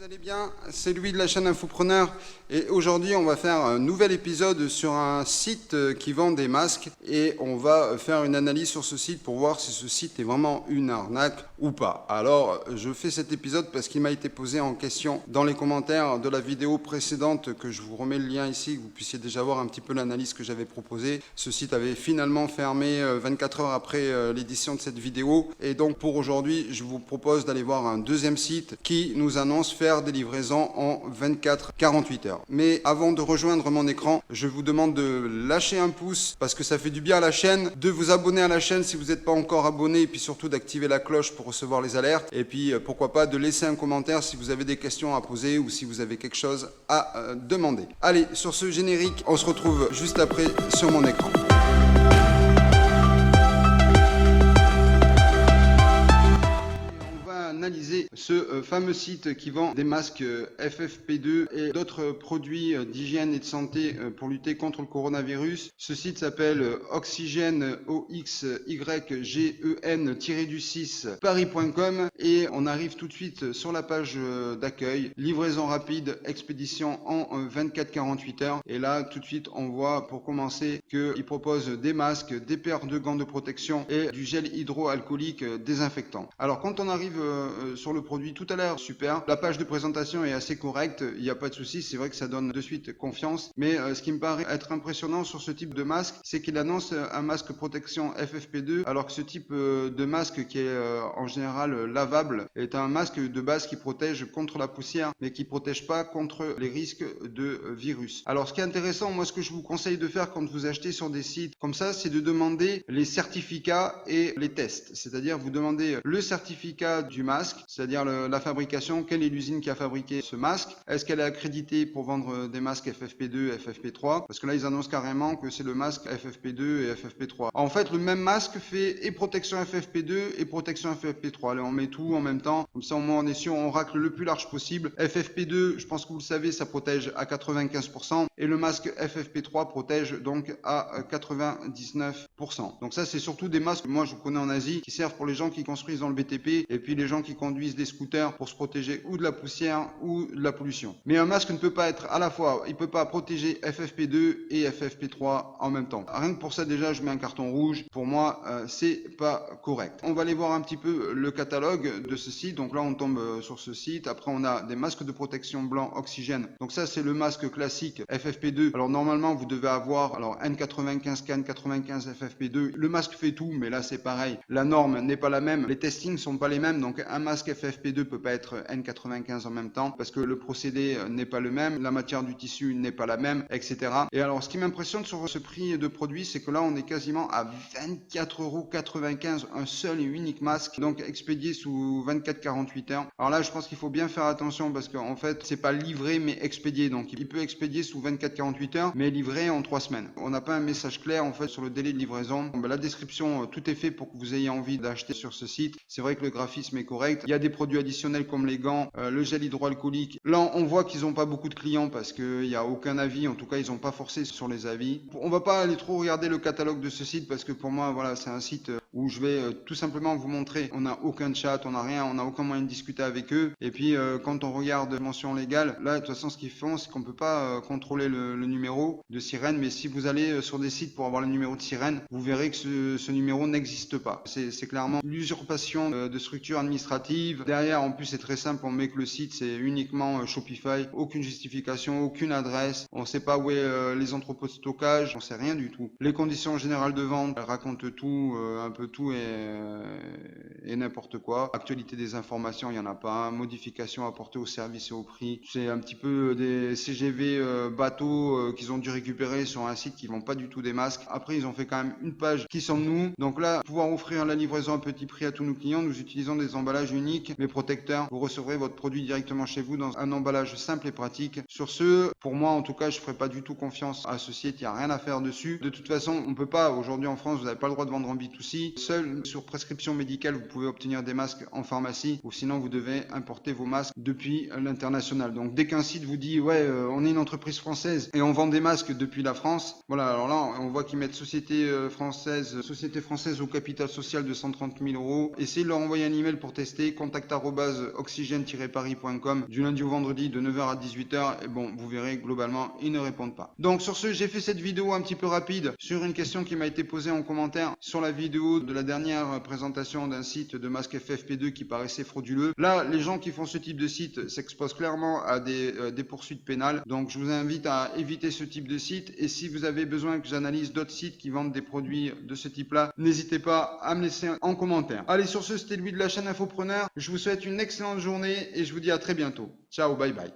allez bien, c'est Louis de la chaîne Infopreneur et aujourd'hui on va faire un nouvel épisode sur un site qui vend des masques et on va faire une analyse sur ce site pour voir si ce site est vraiment une arnaque ou pas. Alors je fais cet épisode parce qu'il m'a été posé en question dans les commentaires de la vidéo précédente que je vous remets le lien ici, que vous puissiez déjà voir un petit peu l'analyse que j'avais proposée. Ce site avait finalement fermé 24 heures après l'édition de cette vidéo et donc pour aujourd'hui je vous propose d'aller voir un deuxième site qui nous annonce faire des livraisons en 24-48 heures. Mais avant de rejoindre mon écran, je vous demande de lâcher un pouce parce que ça fait du bien à la chaîne, de vous abonner à la chaîne si vous n'êtes pas encore abonné et puis surtout d'activer la cloche pour recevoir les alertes et puis pourquoi pas de laisser un commentaire si vous avez des questions à poser ou si vous avez quelque chose à demander. Allez, sur ce générique, on se retrouve juste après sur mon écran. Analyser ce fameux site qui vend des masques FFP2 et d'autres produits d'hygiène et de santé pour lutter contre le coronavirus. Ce site s'appelle Oxygène OXYGEN-6 paris.com et on arrive tout de suite sur la page d'accueil. Livraison rapide, expédition en 24-48 heures. Et là, tout de suite, on voit pour commencer qu'il propose des masques, des paires de gants de protection et du gel hydroalcoolique désinfectant. Alors quand on arrive sur le produit, tout à l'heure super, la page de présentation est assez correcte, il n'y a pas de souci, c'est vrai que ça donne de suite confiance, mais ce qui me paraît être impressionnant sur ce type de masque, c'est qu'il annonce un masque protection FFP2, alors que ce type de masque qui est en général lavable est un masque de base qui protège contre la poussière, mais qui protège pas contre les risques de virus. Alors ce qui est intéressant, moi ce que je vous conseille de faire quand vous achetez sur des sites comme ça, c'est de demander les certificats et les tests, c'est-à-dire vous demandez le certificat du masque, c'est-à-dire la fabrication, quelle est l'usine qui a fabriqué ce masque, est-ce qu'elle est accréditée pour vendre des masques FFP2 et FFP3, parce que là ils annoncent carrément que c'est le masque FFP2 et FFP3. En fait le même masque fait et protection FFP2 et protection FFP3, allez on met tout en même temps, comme ça au moins on est sûr, on racle le plus large possible. FFP2, je pense que vous le savez, ça protège à 95% et le masque FFP3 protège donc à 99%. Donc ça c'est surtout des masques que moi je connais en Asie qui servent pour les gens qui construisent dans le BTP et puis les gens qui conduisent des scooters pour se protéger ou de la poussière ou de la pollution. Mais un masque ne peut pas être à la fois, il peut pas protéger FFP2 et FFP3 en même temps. Rien que pour ça déjà je mets un carton rouge, pour moi c'est pas correct. On va aller voir un petit peu le catalogue de ce site, donc là on tombe sur ce site, après on a des masques de protection blanc oxygène, donc ça c'est le masque classique FFP2, alors normalement vous devez avoir alors N95, KN95, FFP2, le masque fait tout, mais là c'est pareil, la norme n'est pas la même, les testings sont pas les mêmes, donc un masque FFP2 peut pas être N95 en même temps parce que le procédé n'est pas le même, la matière du tissu n'est pas la même, etc. Et alors ce qui m'impressionne sur ce prix de produit, c'est que là on est quasiment à 24,95 € un seul et unique masque, donc expédié sous 24-48 heures. Alors là je pense qu'il faut bien faire attention parce qu'en fait c'est pas livré mais expédié, donc il peut expédier sous 24-48 heures mais livré en 3 semaines. On n'a pas un message clair en fait sur le délai de livraison. Bon, ben, la description, tout est fait pour que vous ayez envie d'acheter sur ce site. C'est vrai que le graphisme est correct. Il y a des produits additionnels comme les gants, le gel hydroalcoolique. Là, on voit qu'ils n'ont pas beaucoup de clients parce qu'il n'y a aucun avis. En tout cas, ils n'ont pas forcé sur les avis. On va pas aller trop regarder le catalogue de ce site parce que pour moi, voilà, c'est un site où je vais tout simplement vous montrer. On n'a aucun chat, on n'a rien, on n'a aucun moyen de discuter avec eux. Et puis, quand on regarde mention légale, là, de toute façon, ce qu'ils font, c'est qu'on peut pas contrôler le numéro de sirène. Mais si vous allez sur des sites pour avoir le numéro de sirène, vous verrez que ce numéro n'existe pas. C'est clairement l'usurpation de structure administrative. Derrière, en plus, c'est très simple. On met que le site, c'est uniquement Shopify. Aucune justification, aucune adresse. On ne sait pas où est les entrepôts de stockage. On sait rien du tout. Les conditions générales de vente, elles racontent tout, un peu tout et n'importe quoi. Actualité des informations, il n'y en a pas. Modification apportée au service et au prix. C'est un petit peu des CGV bateaux qu'ils ont dû récupérer sur un site qui vend pas du tout des masques. Après, ils ont fait quand même une page qui sommes-nous. Donc là, pouvoir offrir la livraison à petit prix à tous nos clients, nous utilisons des emballages uniques mais protecteurs. Vous recevrez votre produit directement chez vous dans un emballage simple et pratique. Sur ce, pour moi en tout cas, je ferai pas du tout confiance à ce site, il n'y a rien à faire dessus. De toute façon, on peut pas, aujourd'hui en France, vous n'avez pas le droit de vendre en B2C. souci. Seul sur prescription médicale, vous pouvez obtenir des masques en pharmacie ou sinon vous devez importer vos masques depuis l'international. Donc dès qu'un site vous dit ouais on est une entreprise française et on vend des masques depuis la France, voilà, alors là on voit qu'ils mettent société française au capital social de 130 000 euros. Essayez de leur envoyer un email pour tester, contact@oxygène-paris.com du lundi au vendredi de 9h à 18h et bon vous verrez globalement ils ne répondent pas. Donc sur ce, j'ai fait cette vidéo un petit peu rapide sur une question qui m'a été posée en commentaire sur la vidéo de la dernière présentation d'un site de masque FFP2 qui paraissait frauduleux. Là, les gens qui font ce type de site s'exposent clairement à des poursuites pénales. Donc je vous invite à éviter ce type de site et si vous avez besoin que j'analyse d'autres sites qui vendent des produits de ce type-là, n'hésitez pas à me laisser en commentaire. Allez, sur ce, c'était Louis de la chaîne Infopreneur. Je vous souhaite une excellente journée et je vous dis à très bientôt. Ciao, bye bye.